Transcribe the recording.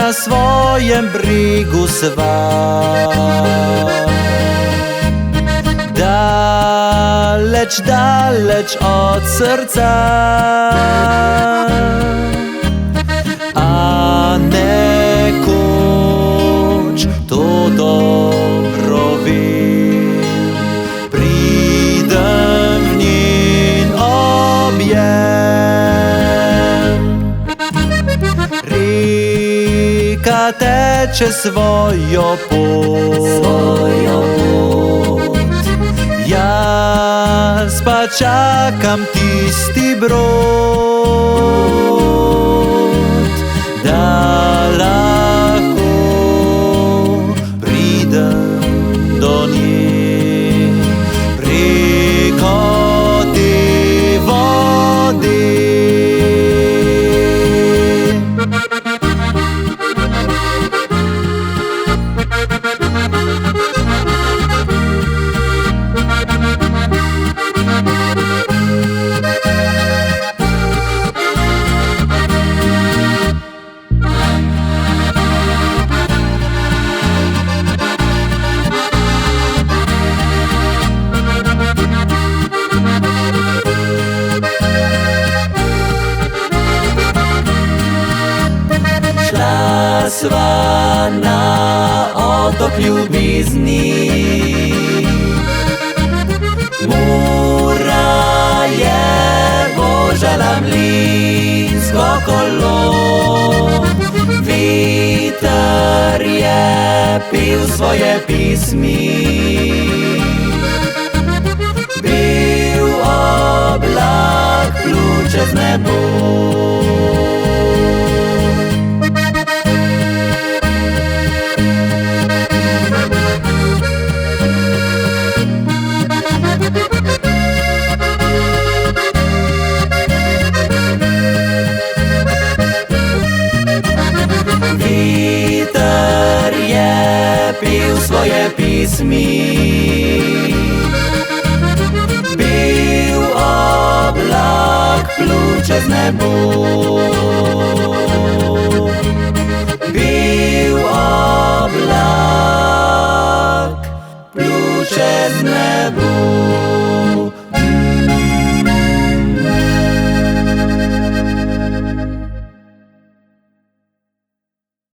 na swojem brygu swa. Dalecz, dalecz od serca, a ne kuć to dobro vil. Pridem v njen objem, reka teče svojo pot. Jaz pa čakam tisti brod, da lahko pridem do nje preko te vode. Sva na otok ljubizni, Mura je božala mlinsko kolo, viter je pil svoje pismi, bil oblak plul čez nebo. Viter je pil svoje pismi, bil oblak plul čez nebo.